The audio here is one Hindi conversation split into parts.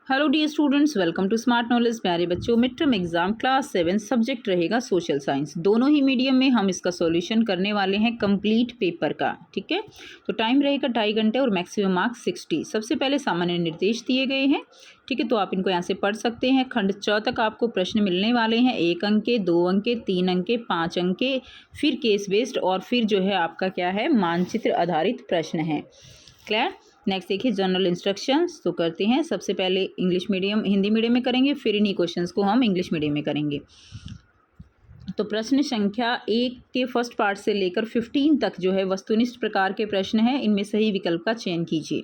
Hello dear students, welcome to Smart Knowledge. प्यारे बच्चों, mid term exam class 7 subject रहेगा सोशल साइंस। दोनों ही मीडियम में हम इसका सॉल्यूशन करने वाले हैं कंप्लीट पेपर का। ठीक है, तो टाइम रहेगा 2.5 घंटे और मैक्सिमम मार्क्स 60। सबसे पहले सामान्य निर्देश दिए गए हैं। ठीक है, तो आप इनको यहाँ से पढ़ सकते हैं। खंड 4 तक आपको प्रश्न मिलने वाले हैं। 1 अंक के, 2 अंक के, 3 अंक के, 5 अंक के, फिर केस बेस्ड और फिर जो है आपका क्या है, मानचित्र आधारित प्रश्न है। क्लियर। नेक्स्ट देखिए जनरल इंस्ट्रक्शंस तो करते हैं। सबसे पहले इंग्लिश मीडियम हिंदी मीडियम में करेंगे, फिर इन्हीं क्वेश्चंस को हम इंग्लिश मीडियम में करेंगे। तो प्रश्न संख्या 1 के फर्स्ट पार्ट से लेकर 15 तक जो है वस्तुनिष्ठ प्रकार के प्रश्न हैं। इनमें सही विकल्प का चयन कीजिए।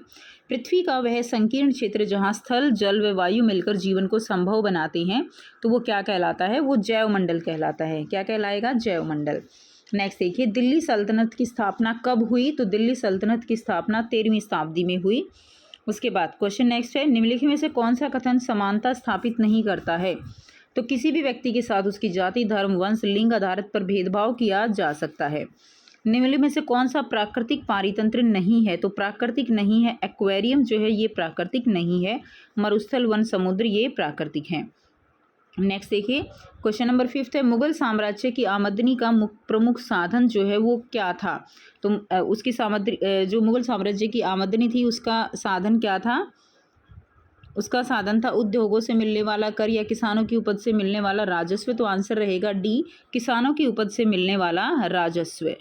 पृथ्वी का वह संकीर्ण क्षेत्र जहाँ स्थल, जल व वायु मिलकर जीवन को संभव बनाते हैं, तो वो क्या कहलाता है? वो जैवमंडल कहलाता है। क्या कहलाएगा? जैवमंडल। नेक्स्ट देखिए, दिल्ली सल्तनत की स्थापना कब हुई? तो दिल्ली सल्तनत की स्थापना 13वीं शताब्दी में हुई। उसके बाद क्वेश्चन नेक्स्ट है, निम्नलिखित में से कौन सा कथन समानता स्थापित नहीं करता है? तो किसी भी व्यक्ति के साथ उसकी जाति, धर्म, वंश, लिंग आधारित पर भेदभाव किया जा सकता है। निम्नलिखित में से कौन सा प्राकृतिक पारितंत्र नहीं है? तो प्राकृतिक नहीं है। एक्वेरियम जो है ये प्राकृतिक नहीं है। मरुस्थल, वन, समुद्र ये प्राकृतिक हैं। नेक्स्ट देखिए, क्वेश्चन नंबर 5 है, मुगल साम्राज्य की आमदनी का प्रमुख साधन जो है वो क्या था? तो उसकी जो मुगल साम्राज्य की आमदनी थी उसका साधन क्या था? उसका साधन था उद्योगों से मिलने वाला कर या किसानों की उपज से मिलने वाला राजस्व। तो आंसर रहेगा डी, किसानों की उपज से मिलने वाला राजस्व।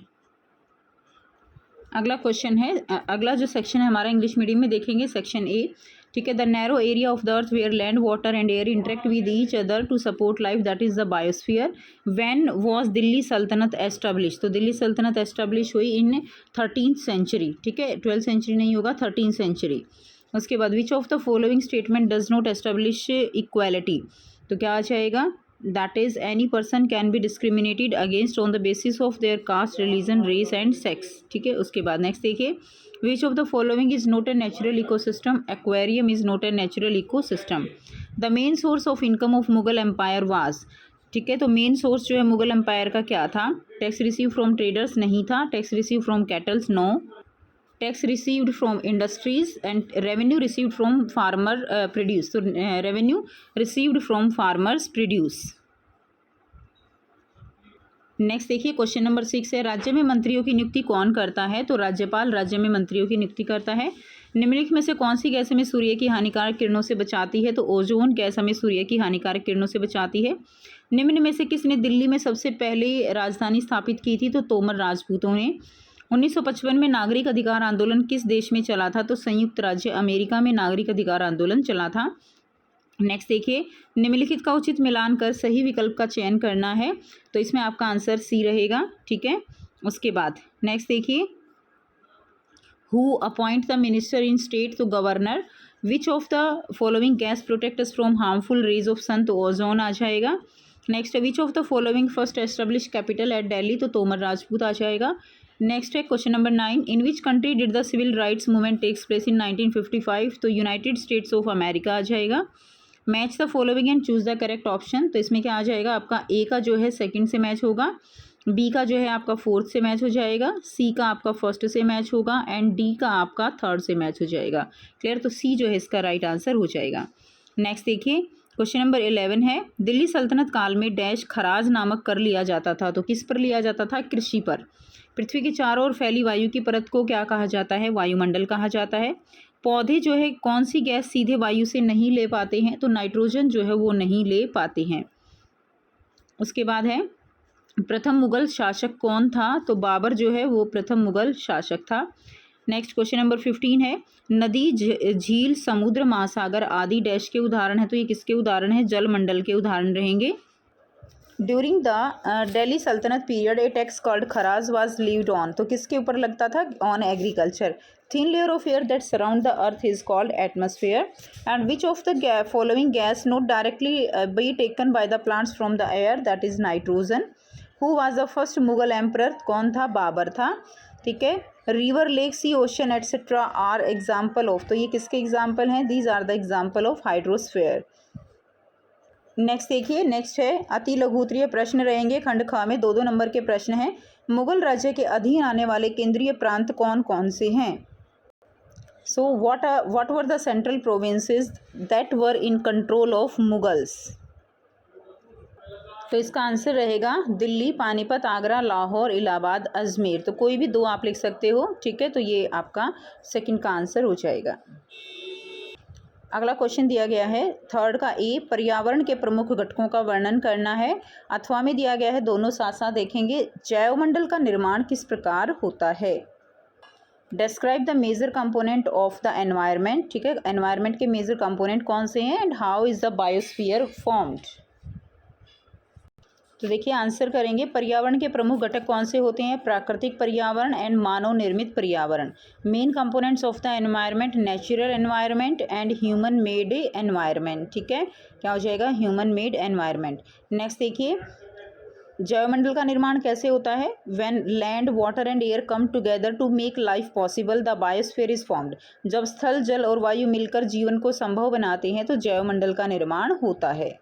अगला क्वेश्चन है, अगला जो सेक्शन है हमारा इंग्लिश मीडियम में देखेंगे, सेक्शन ए। ठीक है, the narrow area of the earth where land, water and air interact with each other to support life, that is the biosphere. When was Delhi Sultanat establish? तो दिल्ली सल्तनत एस्टेब्लिश हुई इन 13th सेंचुरी। ठीक है, 12th सेंचुरी नहीं होगा, 13th सेंचुरी। उसके बाद which of the following statement does not establish equality? तो क्या आ जाएगा? that is any person can be discriminated against on the basis of their caste, religion, race and sex। ठीक है, उसके बाद नेक्स्ट देखिए, which of the following is not a natural ecosystem? aquarium is not a natural ecosystem। the main source of income of Mughal empire was? ठीक है, तो मेन सोर्स जो है मुगल एम्पायर का क्या था? टैक्स रिसीव फ्रॉम ट्रेडर्स नहीं था। Tax receive from cattles no. Tax received from industries and revenue received from farmer produce. तो revenue received from farmers produce. Next देखिए, क्वेश्चन नंबर 6 है, राज्य में मंत्रियों की नियुक्ति कौन करता है? तो राज्यपाल राज्य में मंत्रियों की नियुक्ति करता है। निम्नलिखित में से कौन सी गैस हमें सूर्य की हानिकारक किरणों से बचाती है? तो ओजोन गैस हमें सूर्य की हानिकारक किरणों से बचाती है। निम्न में से किसने दिल्ली में सबसे पहले राजधानी स्थापित की थी? तो तोमर राजपूतों ने। 1955 में नागरिक अधिकार आंदोलन किस देश में चला था? तो संयुक्त राज्य अमेरिका में नागरिक अधिकार आंदोलन चला था। नेक्स्ट देखिए, निम्नलिखित का उचित मिलान कर सही विकल्प का चयन करना है। तो इसमें आपका आंसर सी रहेगा। ठीक है, उसके बाद नेक्स्ट देखिए, who appoint the minister in state? तो governor. Which of the following gas protect us from harmful rays of sun? तो ओजोन आ जाएगा। नेक्स्ट है, which of the following first establish capital at Delhi? तो तोमर राजपूत आ जाएगा। नेक्स्ट है question number 9, in which country did the civil rights movement takes place in 1955? तो यूनाइटेड स्टेट्स ऑफ अमेरिका आ जाएगा। Match the following and choose the correct option. तो इसमें क्या आ जाएगा? आपका ए का जो है सेकंड से मैच होगा, बी का जो है आपका फोर्थ से मैच हो जाएगा, सी का आपका फर्स्ट से मैच होगा एंड डी का आपका थर्ड से मैच हो जाएगा। क्लियर, तो सी जो है इसका राइट आंसर हो जाएगा। नेक्स्ट देखिए, क्वेश्चन नंबर 11 है, दिल्ली सल्तनत काल में डैश खराज नामक कर लिया जाता था? तो किस पर लिया जाता था? कृषि पर। पृथ्वी के चारों ओर फैली वायु की परत को क्या कहा जाता है? वायुमंडल कहा जाता है। पौधे जो है कौन सी गैस सीधे वायु से नहीं ले पाते हैं? तो नाइट्रोजन जो है वो नहीं ले पाते हैं। उसके बाद है, प्रथम मुगल शासक कौन था? तो बाबर जो है वो प्रथम मुगल शासक था। नेक्स्ट क्वेश्चन नंबर 15 है, नदी, झील, समुद्र, महासागर आदि डैश के उदाहरण है? तो ये किसके उदाहरण है? जलमंडल के उदाहरण रहेंगे। During the Delhi Sultanate period a tax called kharaj was levied on. तो किसके ऊपर लगता था? On agriculture. Thin layer of air that surround the earth is called atmosphere. And which of the following gas not directly be taken by the plants from the air? That is nitrogen. Who was the first Mughal emperor? कौन था? बाबर था। ठीक है, river, lake, sea, ocean etcetera are example of. तो ये किसके एग्जाम्पल हैं? These are the example of hydrosphere. Next देखिए, नेक्स्ट है अति लघुत्तरीय प्रश्न रहेंगे। खंड ख में 2-2 नंबर के प्रश्न हैं। मुगल राज्य के अधीन आने वाले केंद्रीय प्रांत कौन कौन से हैं? सो what were the central provinces that were in control of Mughals? तो इसका आंसर रहेगा दिल्ली, पानीपत, आगरा, लाहौर, इलाहाबाद, अजमेर। तो कोई भी दो आप लिख सकते हो, ठीक है। तो ये आपका सेकंड का आंसर हो जाएगा। अगला क्वेश्चन दिया गया है थर्ड का ए, पर्यावरण के प्रमुख घटकों का वर्णन करना है। अथवा में दिया गया है, दोनों साथ साथ देखेंगे। जैवमंडल का निर्माण किस प्रकार होता है? Describe the major component of the environment, ठीक है। एनवायरनमेंट के मेजर कंपोनेंट कौन से हैं and how is the biosphere formed? तो देखिए आंसर करेंगे, पर्यावरण के प्रमुख घटक कौन से होते हैं? प्राकृतिक पर्यावरण एंड मानव निर्मित पर्यावरण। Main components of the environment, natural environment and human made environment, ठीक है। क्या हो जाएगा? Human made environment. नेक्स्ट देखिए, जैवमंडल का निर्माण कैसे होता है? When land, water and air come together to make life possible the biosphere is formed. जब स्थल, जल और वायु मिलकर जीवन को संभव बनाते हैं तो जैवमंडल का निर्माण होता है।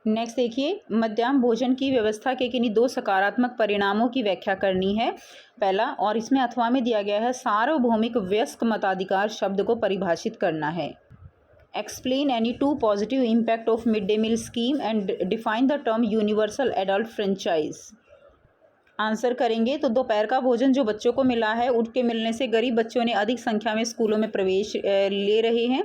नेक्स्ट देखिए, मध्याह्न भोजन की व्यवस्था के किन्हीं दो सकारात्मक परिणामों की व्याख्या करनी है। पहला, और इसमें अथवा में दिया गया है, सार्वभौमिक वयस्क मताधिकार शब्द को परिभाषित करना है। Explain any two positive impact of mid day meal scheme and define the term universal adult franchise. Answer करेंगे, तो दोपहर का भोजन जो बच्चों को मिला है, उनके मिलने से गरीब बच्चों ने अधिक संख्या में स्कूलों में प्रवेश ले रहे हैं।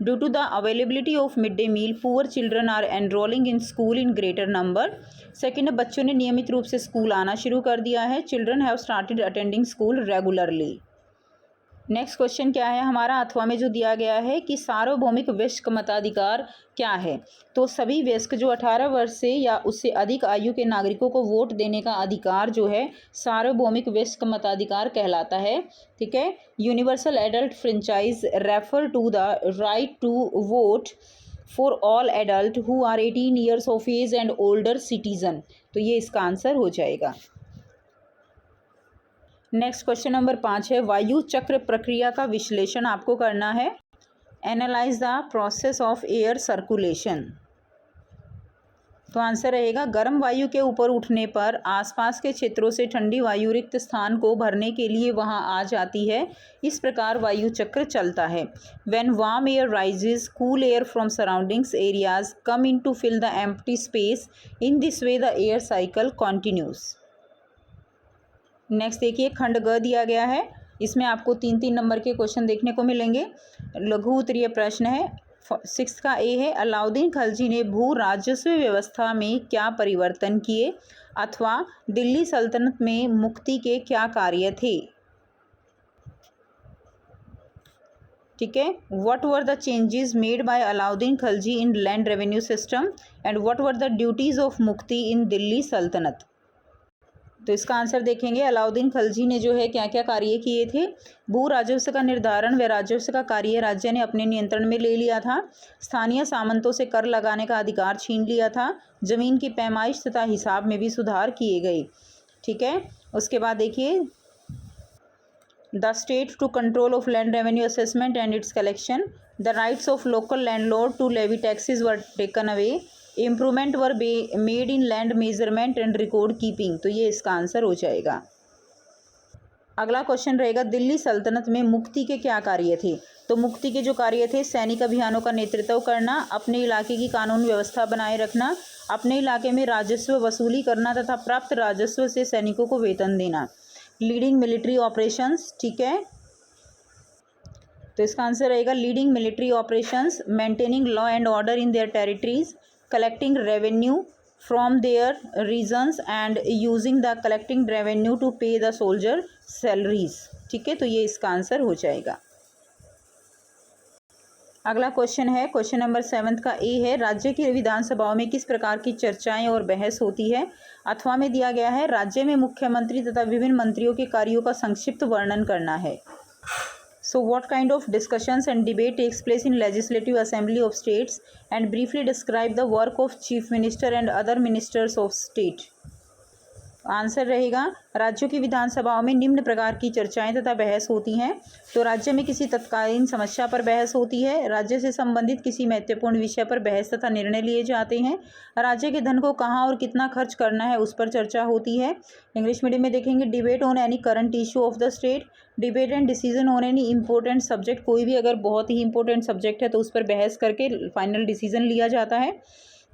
Due to the availability of mid day meal, poor children are enrolling in school in greater number. Second, बच्चों ने नियमित रूप से स्कूल आना शुरू कर दिया है। Children have started attending school regularly. Next question क्या है हमारा? अथवा में जो दिया गया है कि सार्वभौमिक वयस्क मताधिकार क्या है? तो सभी वयस्क जो 18 वर्ष से या उससे अधिक आयु के नागरिकों को वोट देने का अधिकार जो है सार्वभौमिक वयस्क मताधिकार कहलाता है, ठीक है। Universal adult franchise refer to the right to vote for all adult who are 18 years of age and older citizen. तो ये इसका आंसर हो जाएगा। नेक्स्ट क्वेश्चन नंबर 5 है, वायु चक्र प्रक्रिया का विश्लेषण आपको करना है। Analyse the process of air circulation. तो आंसर रहेगा, गर्म वायु के ऊपर उठने पर आसपास के क्षेत्रों से ठंडी वायु रिक्त स्थान को भरने के लिए वहां आ जाती है। इस प्रकार वायु चक्र चलता है। When warm air rises, cool air from surroundings areas come in to fill the empty space. In this way the air cycle continues. Next देखिए, खंड ग दिया गया है। इसमें आपको 3-3 नंबर के क्वेश्चन देखने को मिलेंगे। लघु उत्तरीय प्रश्न है। 6 का ए है, अलाउद्दीन खलजी ने भू राजस्व व्यवस्था में क्या परिवर्तन किए? अथवा दिल्ली सल्तनत में मुक्ति के क्या कार्य थे? ठीक है। What were the changes made by Alauddin Khalji in land revenue system and what were the duties of मुक्ति इन दिल्ली सल्तनत? तो इसका आंसर देखेंगे, अलाउद्दीन खलजी ने जो है क्या क्या कार्य किए थे? भू राजस्व का निर्धारण व राजस्व का कार्य राज्य ने अपने नियंत्रण में ले लिया था। स्थानीय सामंतों से कर लगाने का अधिकार छीन लिया था। जमीन की पैमाइश तथा हिसाब में भी सुधार किए गए, ठीक है। उसके बाद देखिए, the state to control of land revenue assessment and its collection, the rights of local landlord to levy taxes were taken away, improvement were made in land measurement and record keeping. तो ये इसका आंसर हो जाएगा। अगला क्वेश्चन रहेगा, दिल्ली सल्तनत में मुक्ति के क्या कार्य थे? तो मुक्ति के जो कार्य थे, सैनिक अभियानों का नेतृत्व करना, अपने इलाके की कानून व्यवस्था बनाए रखना, अपने इलाके में राजस्व वसूली करना तथा प्राप्त राजस्व से सैनिकों को वेतन देना। लीडिंग मिलिट्री ऑपरेशंस, ठीक है। तो इसका आंसर रहेगा, leading military operations, maintaining law and order in their territories, collecting revenue from their regions and using the collecting revenue to pay the soldier salaries, ठीक है। तो ये इसका आंसर हो जाएगा। अगला क्वेश्चन है, क्वेश्चन नंबर 7 का ए है, राज्य की विधानसभाओं में किस प्रकार की चर्चाएं और बहस होती है? अथवा में दिया गया है, राज्य में मुख्यमंत्री तथा विभिन्न मंत्रियों के कार्यों का संक्षिप्त वर्णन करना है। So what kind of discussions and debate takes place in Legislative Assembly of States and briefly describe the work of Chief Minister and other ministers of state? Answer रहेगा राज्यों की विधानसभाओं में निम्न प्रकार की चर्चाएं तथा बहस होती हैं। तो राज्य में किसी तत्कालीन समस्या पर बहस होती है, राज्य से संबंधित किसी महत्वपूर्ण विषय पर बहस तथा निर्णय लिए जाते हैं, राज्य के धन को कहाँ और कितना खर्च करना है उस पर चर्चा होती है। इंग्लिश मीडियम में देखेंगे debate on any current issue of the state, debate and decision on any important subject, कोई भी अगर बहुत ही इंपॉर्टेंट सब्जेक्ट है तो उस पर बहस करके फाइनल डिसीजन लिया जाता है।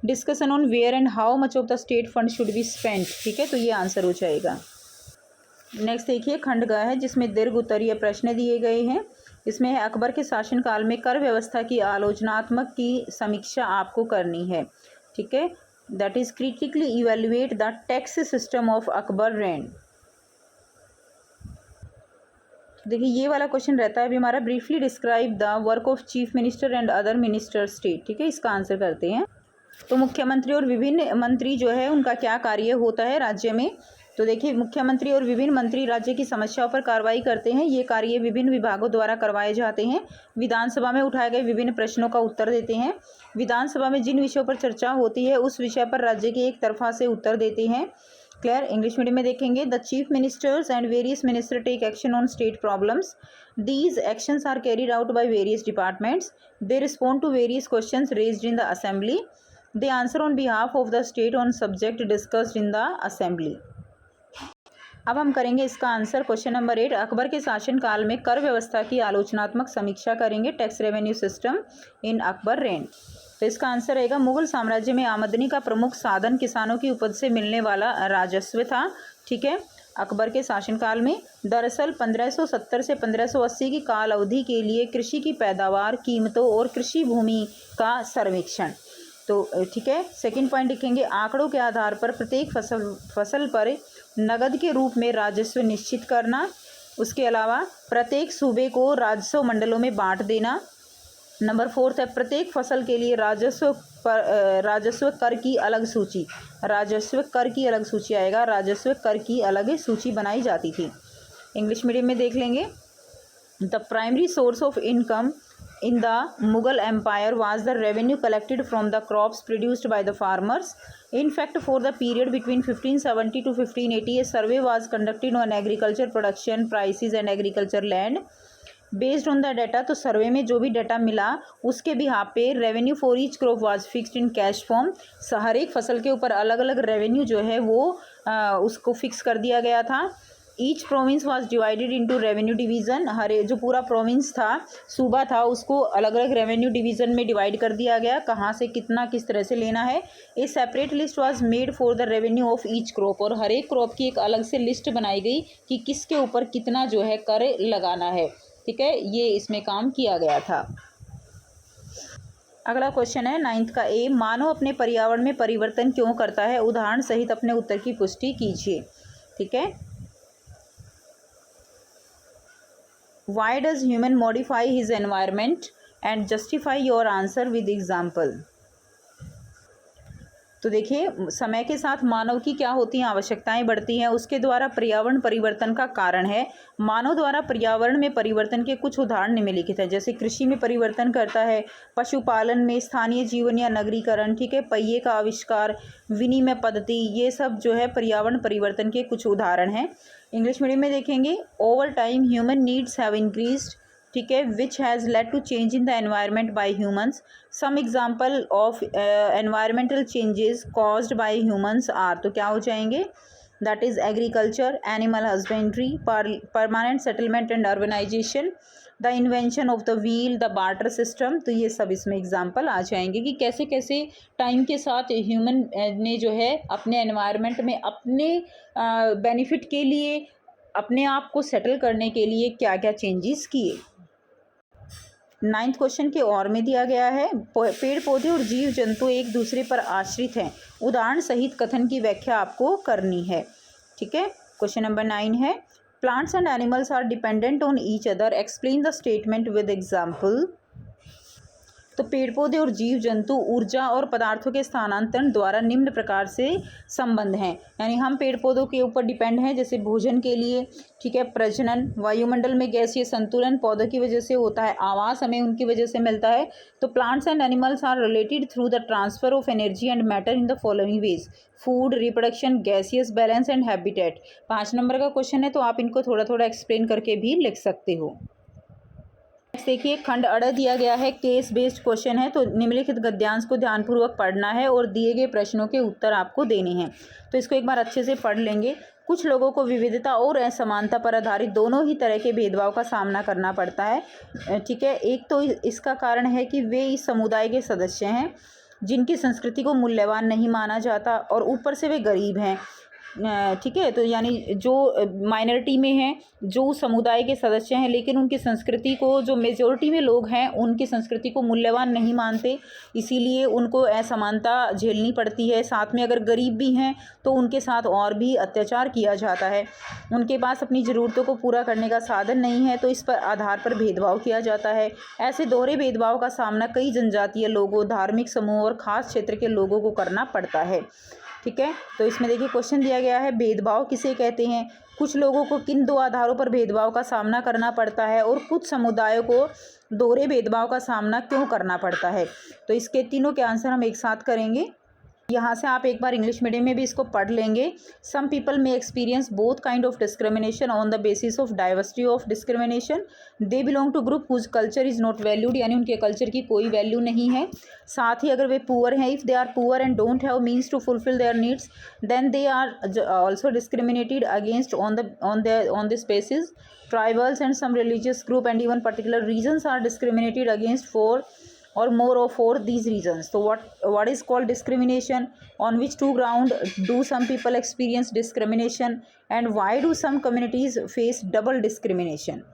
Discussion on where and how much of the state fund should be spent, ठीक है, तो ये आंसर हो जाएगा। नेक्स्ट देखिए खंड ग है जिसमें दीर्घ उत्तरीय प्रश्न दिए गए हैं। इसमें है अकबर के शासनकाल में कर व्यवस्था की आलोचनात्मक की समीक्षा आपको करनी है, ठीक है, that is critically evaluate the tax system of Akbar rain. देखिए ये वाला क्वेश्चन रहता है अभी हमारा, briefly describe the work of chief minister and other minister state, ठीक है, इसका आंसर करते हैं। तो मुख्यमंत्री और विभिन्न मंत्री जो है उनका क्या कार्य होता है राज्य में। तो देखिए मुख्यमंत्री और विभिन्न मंत्री राज्य की समस्याओं पर कार्रवाई करते हैं, ये कार्य विभिन्न विभागों द्वारा करवाए जाते हैं। विधानसभा में उठाए गए विभिन्न प्रश्नों का उत्तर देते हैं। विधानसभा में जिन विषयों पर चर्चा होती है उस विषय पर राज्य के एक तरफा से उत्तर देते हैं। क्लियर। इंग्लिश मीडियम में देखेंगे the chief ministers and various minister take action on state problems, these actions are carried out by various departments, they respond to various questions raised in the assembly, they answer on behalf of the state on subject discussed in the assembly. अब हम करेंगे इसका आंसर क्वेश्चन नंबर 8, अकबर के शासनकाल में कर व्यवस्था की आलोचनात्मक समीक्षा करेंगे, tax revenue system in Akbar rain. तो इसका आंसर रहेगा मुगल साम्राज्य में आमदनी का प्रमुख साधन किसानों की उपज से मिलने वाला राजस्व था, ठीक है, अकबर के शासनकाल में। दरअसल 1570 से 1580 की काल अवधि के लिए कृषि की पैदावार, कीमतों और कृषि भूमि का सर्वेक्षण, तो ठीक है। सेकंड पॉइंट लिखेंगे आंकड़ों के आधार पर प्रत्येक फसल पर नगद के रूप में राजस्व निश्चित करना, उसके अलावा प्रत्येक सूबे को राजस्व मंडलों में बांट देना। नंबर 4 है प्रत्येक फसल के लिए राजस्व कर की अलग सूची, राजस्व कर की अलग सूची आएगा, राजस्व कर की अलग सूची बनाई जाती थी। इंग्लिश मीडियम में देख लेंगे the primary source of income in the Mughal Empire was the revenue collected from the crops produced by the farmers. In fact, for the period between 1570 to 1580, a survey was conducted on agriculture production, prices and agriculture land. Based on the data, तो सर्वे में जो भी डाटा मिला उसके बिहाफ पे revenue for each crop was fixed in cash form, हर एक फसल के ऊपर अलग अलग रेवेन्यू जो है वो उसको फिक्स कर दिया गया था। Each province was divided into revenue division, हर जो पूरा प्रोविंस था, सूबा था, उसको अलग अलग रेवेन्यू डिवीज़न में डिवाइड कर दिया गया, कहाँ से कितना किस तरह से लेना है। ए separate list was made for the revenue of each crop, और हर एक क्रॉप की एक अलग से लिस्ट बनाई गई कि किसके ऊपर कितना जो है कर लगाना है, ठीक है, ये इसमें काम किया गया था। अगला क्वेश्चन है 9th का ए, मानव अपने पर्यावरण में परिवर्तन क्यों करता है, उदाहरण सहित अपने उत्तर की पुष्टि कीजिए, ठीक है। Why does human modify his environment and justify your answer with example? तो देखिए समय के साथ मानव की क्या होती हैं, आवश्यकताएं बढ़ती हैं, उसके द्वारा पर्यावरण परिवर्तन का कारण है। मानव द्वारा पर्यावरण में परिवर्तन के कुछ उदाहरण निम्नलिखित है, जैसे कृषि में परिवर्तन करता है, पशुपालन में, स्थानीय जीवन या नगरीकरण, ठीक है, पहिए का आविष्कार, विनिमय पद्धति, ये सब जो है पर्यावरण परिवर्तन के कुछ उदाहरण हैं। इंग्लिश मीडियम में देखेंगे over time human needs have increased, ठीक है, which has led to change in the environment by humans, some example of environmental changes caused by humans are, तो क्या हो जाएंगे, that is agriculture, animal husbandry, permanent settlement and urbanisation, the invention of the wheel, the barter system, तो ये सब इसमें एग्जाम्पल आ जाएंगे कि कैसे कैसे टाइम के साथ ह्यूमन ने जो है अपने एनवायरनमेंट में अपने बेनिफिट के लिए, अपने आप को सेटल करने के लिए क्या क्या चेंजेस किए। 9th क्वेश्चन के और में दिया गया है पेड़ पौधे और जीव जंतु एक दूसरे पर आश्रित हैं, उदाहरण सहित कथन की व्याख्या आपको करनी है, ठीक है। क्वेश्चन नंबर 9 है plants and animals are dependent on each other, explain the statement with example. तो पेड़ पौधे और जीव जंतु ऊर्जा और पदार्थों के स्थानांतरण द्वारा निम्न प्रकार से संबंध हैं। यानी हम पेड़ पौधों के ऊपर डिपेंड हैं, जैसे भोजन के लिए, ठीक है, प्रजनन, वायुमंडल में गैसीय संतुलन पौधों की वजह से होता है, आवास हमें उनकी वजह से मिलता है। तो plants and animals are related through the transfer of energy and matter in the following ways: food, reproduction, gaseous balance and habitat. 5 number का क्वेश्चन है, तो आप इनको थोड़ा थोड़ा एक्सप्लेन करके भी लिख सकते हो। नेक्स्ट देखिए, खंड अड़ दिया गया है, केस बेस्ड क्वेश्चन है। तो निम्नलिखित गद्यांश को ध्यानपूर्वक पढ़ना है और दिए गए प्रश्नों के उत्तर आपको देने हैं। तो इसको एक बार अच्छे से पढ़ लेंगे। कुछ लोगों को विविधता और असमानता पर आधारित दोनों ही तरह के भेदभाव का सामना करना पड़ता है, ठीक है। एक तो इसका कारण है कि वे इस समुदाय के सदस्य हैं जिनकी संस्कृति को मूल्यवान नहीं माना जाता, और ऊपर से वे गरीब हैं, ठीक है। तो यानी जो माइनॉरिटी में हैं, जो समुदाय के सदस्य हैं, लेकिन उनकी संस्कृति को, जो मेजॉरिटी में लोग हैं उनकी संस्कृति को मूल्यवान नहीं मानते, इसीलिए उनको असमानता झेलनी पड़ती है। साथ में अगर गरीब भी हैं तो उनके साथ और भी अत्याचार किया जाता है। उनके पास अपनी ज़रूरतों को पूरा करने का साधन नहीं है, तो इस पर आधार पर भेदभाव किया जाता है। ऐसे दोहरे भेदभाव का सामना कई जनजातीय लोगों, धार्मिक समूह और ख़ास क्षेत्र के लोगों को करना पड़ता है, ठीक है। तो इसमें देखिए क्वेश्चन दिया गया है, भेदभाव किसे कहते हैं, कुछ लोगों को किन 2 आधारों पर भेदभाव का सामना करना पड़ता है, और कुछ समुदायों को दोहरे भेदभाव का सामना क्यों करना पड़ता है। तो इसके तीनों के आंसर हम एक साथ करेंगे। यहाँ से आप एक बार इंग्लिश मीडियम में भी इसको पढ़ लेंगे। Some people may experience both kind of discrimination on the basis of diversity of discrimination. They belong to group whose culture is not valued, यानी उनके कल्चर की कोई वैल्यू नहीं है। साथ ही अगर वे पुअर हैं, if they are poor and don't have means to fulfil their needs, then they are also discriminated against on this basis. Tribals and some religious group and even particular regions are discriminated against for or more or for these reasons. So what is called discrimination? On which 2 ground do some people experience discrimination, and why do some communities face double discrimination?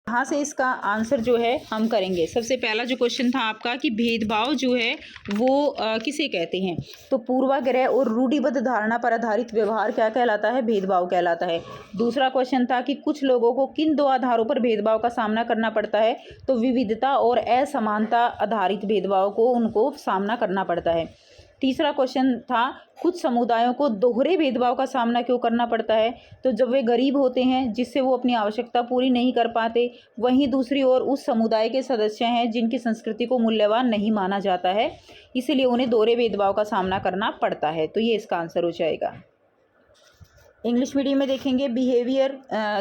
यहाँ से इसका आंसर जो है हम करेंगे। सबसे पहला जो क्वेश्चन था आपका कि भेदभाव जो है वो किसे कहते हैं, तो पूर्वाग्रह और रूढ़िबद्ध धारणा पर आधारित व्यवहार क्या कहलाता है, भेदभाव कहलाता है। दूसरा क्वेश्चन था कि कुछ लोगों को किन 2 आधारों पर भेदभाव का सामना करना पड़ता है, तो विविधता और असमानता आधारित भेदभाव को उनको सामना करना पड़ता है। तीसरा क्वेश्चन था कुछ समुदायों को दोहरे भेदभाव का सामना क्यों करना पड़ता है, तो जब वे गरीब होते हैं जिससे वो अपनी आवश्यकता पूरी नहीं कर पाते, वहीं दूसरी ओर उस समुदाय के सदस्य हैं जिनकी संस्कृति को मूल्यवान नहीं माना जाता है, इसीलिए उन्हें दोहरे भेदभाव का सामना करना पड़ता है। तो ये इसका आंसर हो जाएगा। इंग्लिश मीडियम में देखेंगे बिहेवियर,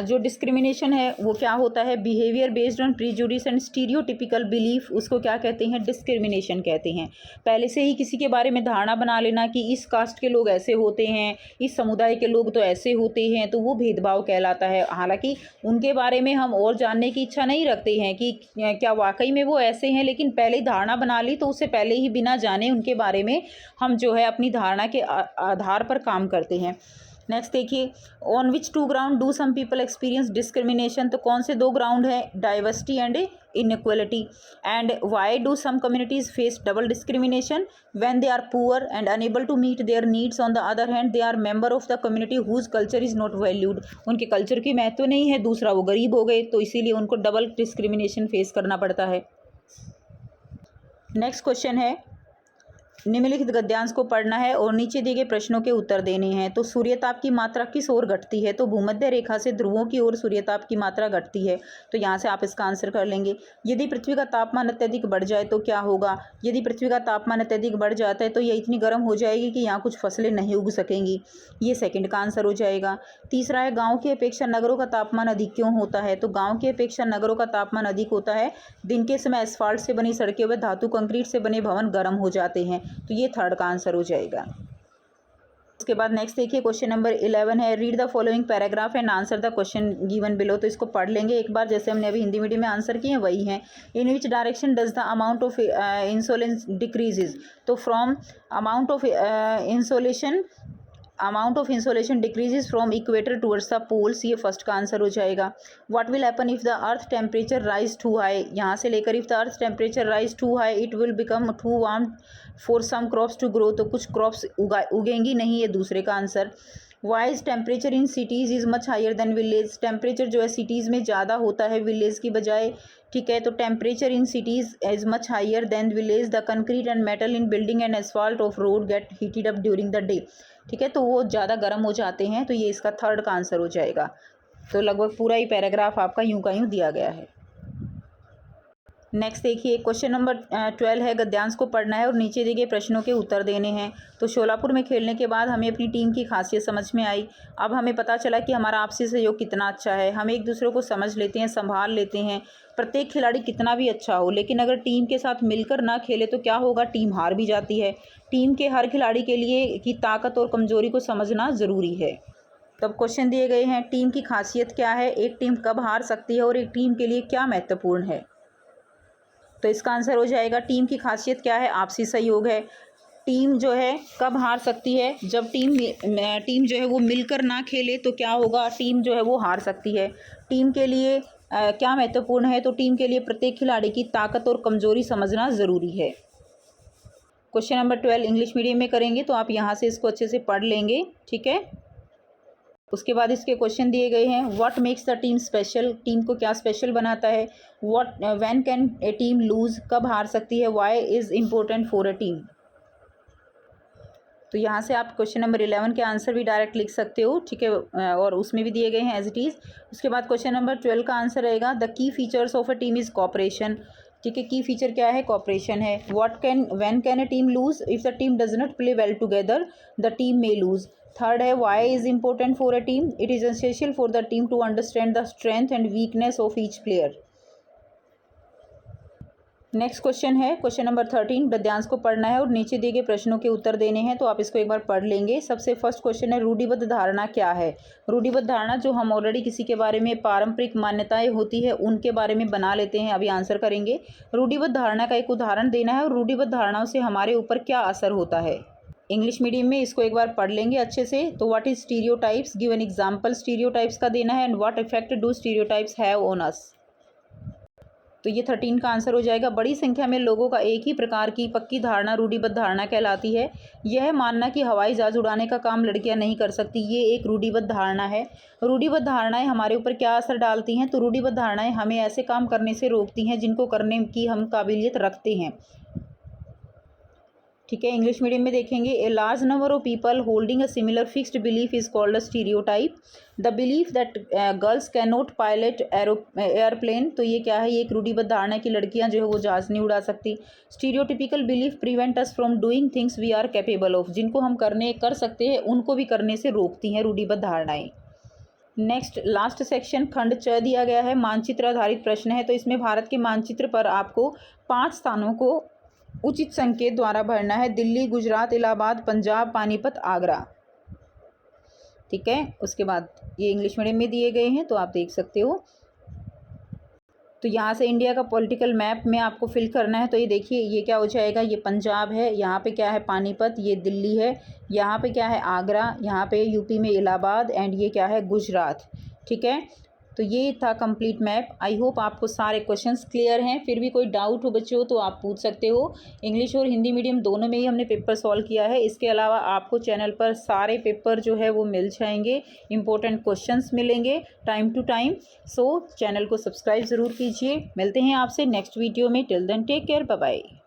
जो डिस्क्रिमिनेशन है वो क्या होता है, behaviour based on prejudice and stereotypical belief, उसको क्या कहते हैं, डिस्क्रिमिनेशन कहते हैं। पहले से ही किसी के बारे में धारणा बना लेना कि इस कास्ट के लोग ऐसे होते हैं, इस समुदाय के लोग तो ऐसे होते हैं, तो वो भेदभाव कहलाता है। हालांकि उनके बारे में हम और जानने की इच्छा नहीं रखते हैं कि क्या वाकई में वो ऐसे हैं, लेकिन पहले ही धारणा बना ली, तो उससे पहले ही बिना जाने उनके बारे में हम जो है अपनी धारणा के आधार पर काम करते हैं। नेक्स्ट देखिए, on which 2 ground do some people experience discrimination, तो कौन से 2 ग्राउंड है, diversity and inequality. And why do some communities face double discrimination, when they are poor and unable to meet their needs, on the other hand they are member of the community whose culture is not valued, उनके कल्चर की महत्व नहीं है, दूसरा वो गरीब हो गए, तो इसीलिए उनको डबल डिस्क्रिमिनेशन फेस करना पड़ता है। नेक्स्ट क्वेश्चन है, निम्नलिखित गद्यांश को पढ़ना है और नीचे दिए गए प्रश्नों के उत्तर देने हैं। तो सूर्यताप की मात्रा किस ओर घटती है, तो भूमध्य रेखा से ध्रुवों की ओर सूर्यताप की मात्रा घटती है। तो यहाँ से आप इसका आंसर कर लेंगे। यदि पृथ्वी का तापमान अत्यधिक बढ़ जाए तो क्या होगा, यदि पृथ्वी का तापमान अत्यधिक बढ़ जाता है तो यह इतनी गर्म हो जाएगी कि यहाँ कुछ फसलें नहीं उग सकेंगी, ये सेकंड का आंसर हो जाएगा। तीसरा है, गाँव की अपेक्षा नगरों का तापमान अधिक क्यों होता है, तो गाँव की अपेक्षा नगरों का तापमान अधिक होता है, दिन के समय एस्फाल्ट से बनी सड़कें व धातु कंक्रीट से बने भवन गर्म हो जाते हैं, तो ये थर्ड का आंसर हो जाएगा। उसके बाद नेक्स्ट देखिए, क्वेश्चन नंबर 11 है, read the following paragraph and answer the question given below. तो इसको पढ़ लेंगे एक बार, जैसे हमने अभी हिंदी मीडियम में आंसर किए हैं वही हैं। In which direction does the amount of insolence decreases, तो from amount of insolation decreases from equator towards the poles, ये फर्स्ट का आंसर हो जाएगा। What will happen if the earth temperature rise too high, यहाँ से लेकर if the earth temperature rise too high it will become too warm for some crops to grow, तो कुछ क्रॉप्स उगेंगी नहीं, ये दूसरे का answer. Wise temperature in cities is much higher than village, temperature जो है सिटीज़ में ज़्यादा होता है विलेज की बजाय, ठीक है। तो temperature in cities is much higher than village, the concrete and metal in building and asphalt of road get heated up during the day, ठीक है। तो वो ज़्यादा गर्म हो जाते हैं, तो ये इसका थर्ड का आंसर हो जाएगा। तो लगभग पूरा ही पैराग्राफ आपका यूं का यूं दिया गया है। नेक्स्ट देखिए क्वेश्चन नंबर 12 है, गद्यांश को पढ़ना है और नीचे दिए गए प्रश्नों के उत्तर देने हैं। तो शोलापुर में खेलने के बाद हमें अपनी टीम की खासियत समझ में आई। अब हमें पता चला कि हमारा आपसी सहयोग कितना अच्छा है, हम एक दूसरे को समझ लेते हैं, संभाल लेते हैं। प्रत्येक खिलाड़ी कितना भी अच्छा हो, लेकिन अगर टीम के साथ मिलकर ना खेले तो क्या होगा, टीम हार भी जाती है। टीम के हर खिलाड़ी के लिए की ताकत और कमजोरी को समझना ज़रूरी है। तब क्वेश्चन दिए गए हैं, टीम की खासियत क्या है, एक टीम कब हार सकती है और एक टीम के लिए क्या महत्वपूर्ण है। तो इसका आंसर हो जाएगा, टीम की खासियत क्या है, आपसी सहयोग है। टीम जो है कब हार सकती है, जब टीम जो है वो मिलकर ना खेले तो क्या होगा, टीम जो है वो हार सकती है। टीम के लिए क्या महत्वपूर्ण है, तो टीम के लिए प्रत्येक खिलाड़ी की ताकत और कमजोरी समझना ज़रूरी है। क्वेश्चन नंबर 12 इंग्लिश मीडियम में करेंगे, तो आप यहाँ से इसको अच्छे से पढ़ लेंगे, ठीक है। उसके बाद इसके क्वेश्चन दिए गए हैं, what makes the team special, team को क्या स्पेशल बनाता है। When can a team lose, कब हार सकती है। Why is important for a team. तो यहाँ से आप क्वेश्चन नंबर 11 के आंसर भी डायरेक्ट लिख सकते हो, ठीक है, और उसमें भी दिए गए हैं एज इट इज़। उसके बाद क्वेश्चन नंबर 12 का आंसर रहेगा, the key features of a team is cooperation, ठीक है। की फीचर क्या है, कॉपरेशन है। When can a team lose, if the team does not play well together the team may lose. Third है, why is important for a team, it is essential for the team to understand the strength and weakness of each player. Next question है क्वेश्चन नंबर 13, गद्यांश को पढ़ना है और नीचे दिए गए प्रश्नों के उत्तर देने हैं। तो आप इसको एक बार पढ़ लेंगे। सबसे फर्स्ट क्वेश्चन है, रूढ़िबद्ध धारणा क्या है। रूढ़िबद्ध धारणा जो हम ऑलरेडी किसी के बारे में पारंपरिक मान्यताएं होती है उनके बारे में बना लेते हैं, अभी आंसर करेंगे। रूढ़िबद्ध धारणा का एक उदाहरण देना है और रूढ़िबद्ध धारणाओं से हमारे ऊपर क्या असर होता है। इंग्लिश मीडियम में इसको एक बार पढ़ लेंगे अच्छे से। तो what is stereotypes, give an example stereotypes का देना है, and what effect do stereotypes have on us. तो ये 13 का आंसर हो जाएगा। बड़ी संख्या में लोगों का एक ही प्रकार की पक्की धारणा रूढ़िबद्ध धारणा कहलाती है। यह मानना कि हवाई जहाज उड़ाने का काम लड़कियां नहीं कर सकती, ये एक रूढ़िबद्ध धारणा है। रूढ़िबद्ध धारणाएं हमारे ऊपर क्या असर डालती हैं, तो रूढ़िबद्ध धारणाएं हमें ऐसे काम करने से रोकती हैं जिनको करने की हम काबिलियत रखते हैं, ठीक है। इंग्लिश मीडियम में देखेंगे, a large number of people holding a similar fixed belief is called a stereotype. The belief that girls can not pilot airplane, तो ये क्या है, ये एक रूढ़िबद्ध धारणा है कि लड़कियां जो है वो जहाज नहीं उड़ा सकती। Stereotypical belief prevent us from doing things we are capable of, जिनको हम कर सकते हैं उनको भी करने से रोकती हैं रूढ़िबद्ध धारणाएं। नेक्स्ट लास्ट सेक्शन खंड च दिया गया है, मानचित्र आधारित प्रश्न है। तो इसमें भारत के मानचित्र पर आपको 5 स्थानों को उचित संकेत द्वारा भरना है, दिल्ली, गुजरात, इलाहाबाद, पंजाब, पानीपत, आगरा, ठीक है। उसके बाद ये इंग्लिश मीडियम में दिए गए हैं, तो आप देख सकते हो। तो यहाँ से इंडिया का पॉलिटिकल मैप में आपको फिल करना है। तो ये देखिए, ये क्या हो जाएगा, ये पंजाब है, यहाँ पे क्या है पानीपत, ये दिल्ली है, यहाँ पे क्या है आगरा, यहाँ पे यूपी में इलाहाबाद, एंड ये क्या है गुजरात, ठीक है। तो ये था कंप्लीट मैप। आई होप आपको सारे क्वेश्चंस क्लियर हैं। फिर भी कोई डाउट हो बच्चों तो आप पूछ सकते हो। इंग्लिश और हिंदी मीडियम दोनों में ही हमने पेपर सॉल्व किया है। इसके अलावा आपको चैनल पर सारे पेपर जो है वो मिल जाएंगे, इंपॉर्टेंट क्वेश्चंस मिलेंगे time to time. So channel को सब्सक्राइब ज़रूर कीजिए। मिलते हैं आपसे नेक्स्ट वीडियो में। Till then take care, bye bye.